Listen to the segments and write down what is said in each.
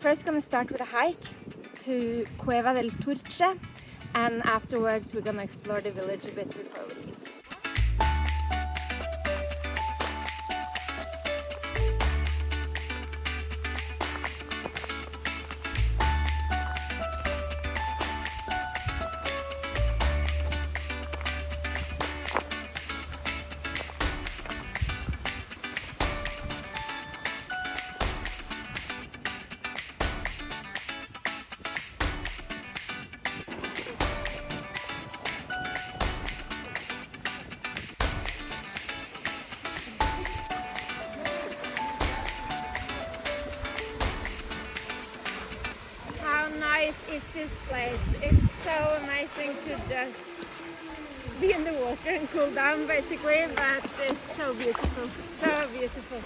First gonna start with a hike to Cueva del Turche, and afterwards we're gonna explore the village a bit before we leave. Is this place? It's so amazing to just be in the water and cool down basically, but it's so beautiful, so beautiful.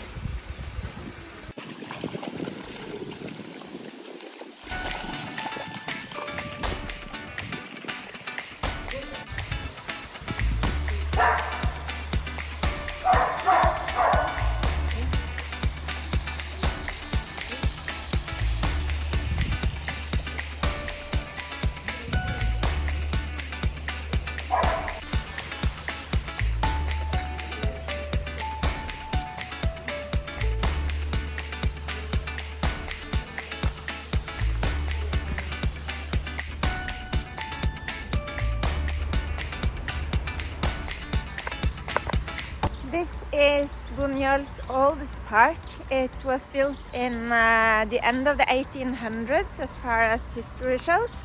This is Buñol's oldest park. It was built in the end of the 1800s as far as history shows,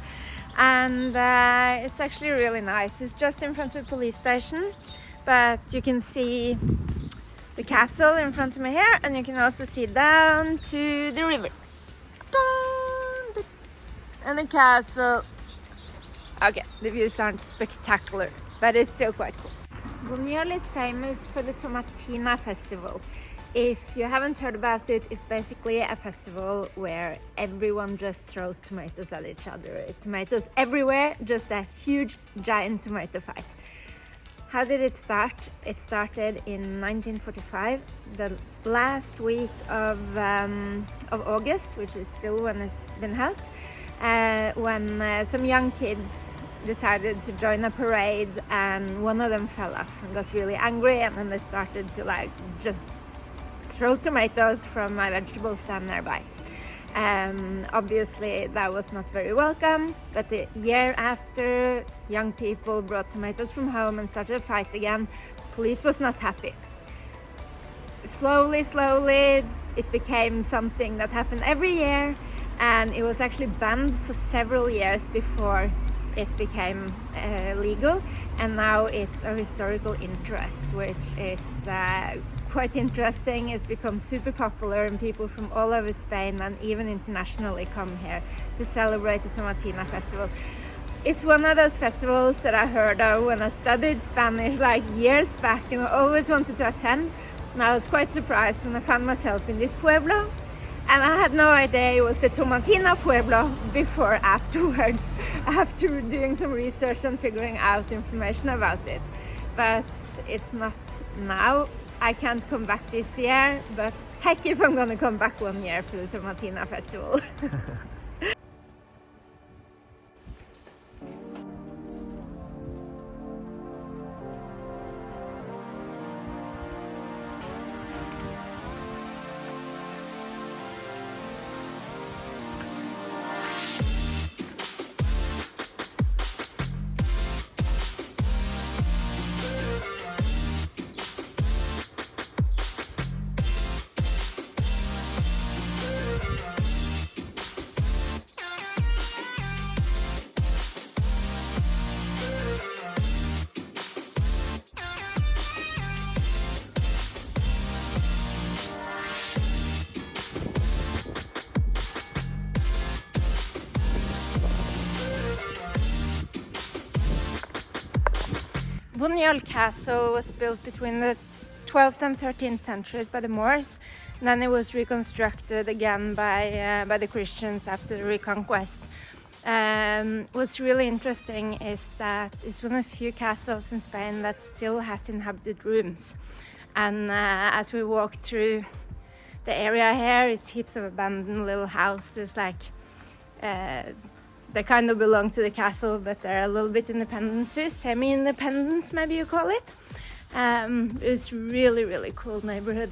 and it's actually really nice. It's just in front of the police station, but you can see the castle in front of me here, and you can also see down to the river. And the castle. Okay, the views aren't spectacular, but it's still quite cool. Buñol is famous for the Tomatina Festival. If you haven't heard about it, it's basically a festival where everyone just throws tomatoes at each other. It's tomatoes everywhere, just a huge, giant tomato fight. How did it start? It started in 1945, the last week of August, which is still when it's been held, when some young kids decided to join a parade, and one of them fell off and got really angry, and then they started to just throw tomatoes from a vegetable stand nearby. Obviously that was not very welcome, but the year after, young people brought tomatoes from home and started a fight again. Police was not happy. Slowly it became something that happened every year, and it was actually banned for several years before it became legal, and now it's a historical interest, which is quite interesting. It's become super popular, and people from all over Spain and even internationally come here to celebrate the Tomatina Festival. It's one of those festivals that I heard of when I studied Spanish years back, and I always wanted to attend, and I was quite surprised when I found myself in this pueblo. And I had no idea it was the Tomatina Pueblo before afterwards, after doing some research and figuring out information about it. But it's not now. I can't come back this year, but heck if I'm gonna come back one year for the Tomatina Festival. Buñol Castle was built between the 12th and 13th centuries by the Moors, and then it was reconstructed again by the Christians after the Reconquest. What's really interesting is that it's one of the few castles in Spain that still has inhabited rooms, and as we walk through the area here is heaps of abandoned little houses, like they kind of belong to the castle, but they're a little bit independent too, semi-independent maybe you call it. It's really, really cool neighborhood.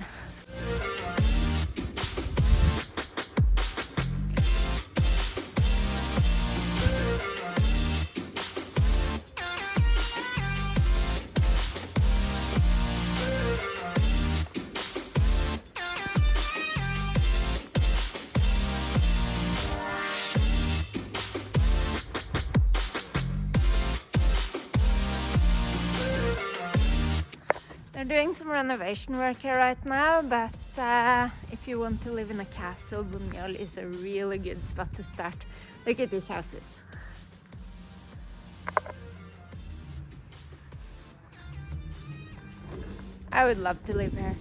They're doing some renovation work here right now, but if you want to live in a castle, Buñol is a really good spot to start. Look at these houses. I would love to live here.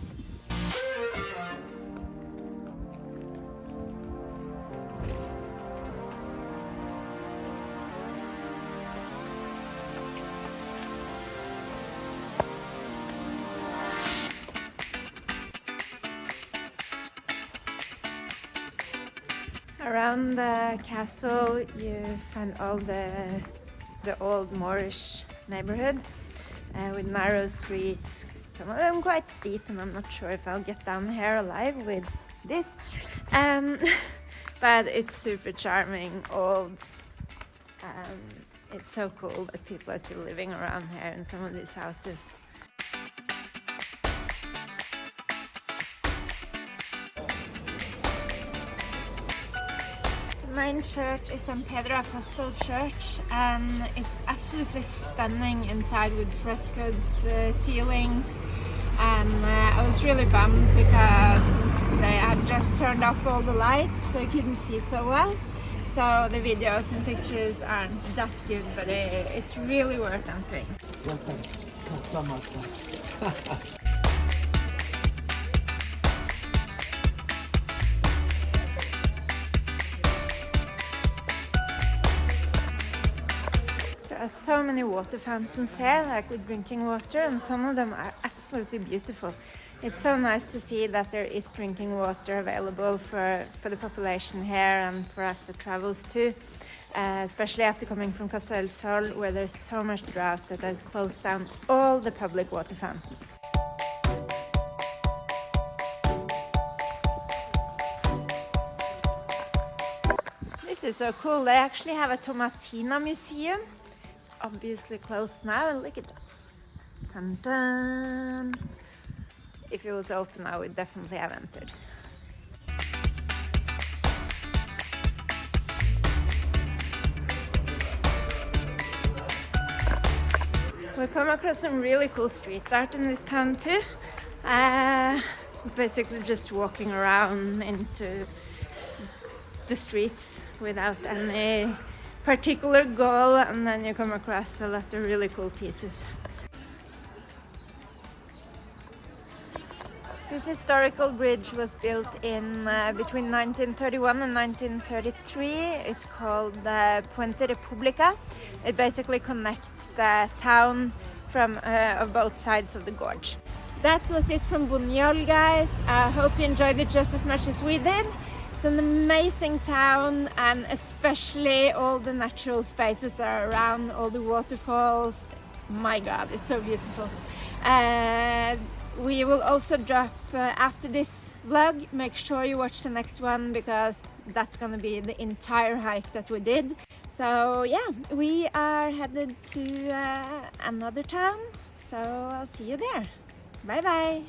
Around the castle you find all the old Moorish neighborhood with narrow streets, some of them quite steep, and I'm not sure if I'll get down here alive with this. But it's super charming, old. It's so cool that people are still living around here in some of these houses. The main church is San Pedro Apostol Church, and it's absolutely stunning inside with frescoed ceilings. And I was really bummed because they had just turned off all the lights, so you couldn't see so well. So the videos and pictures aren't that good, but it's really worth entering. There are so many water fountains here, like with drinking water, and some of them are absolutely beautiful. It's so nice to see that there is drinking water available for the population here and for us that travels too, especially after coming from Costa del Sol, where there's so much drought that they've closed down all the public water fountains. This is so cool. They actually have a Tomatina museum. It's obviously closed now, and look at that. Dun dun! If it was open, I would definitely have entered. We come across some really cool street art in this town too. Basically just walking around into the streets without any particular goal, and then you come across a lot of really cool pieces. This historical bridge was built in between 1931 and 1933. It's called Puente Republica. It basically connects the town from of both sides of the gorge. That was it from Buñol, guys. I hope you enjoyed it just as much as we did. It's an amazing town, and especially all the natural spaces that are around, all the waterfalls. My God, it's so beautiful. We will also drop after this vlog. Make sure you watch the next one, because that's gonna be the entire hike that we did. So yeah, we are headed to another town, so I'll see you there. Bye bye!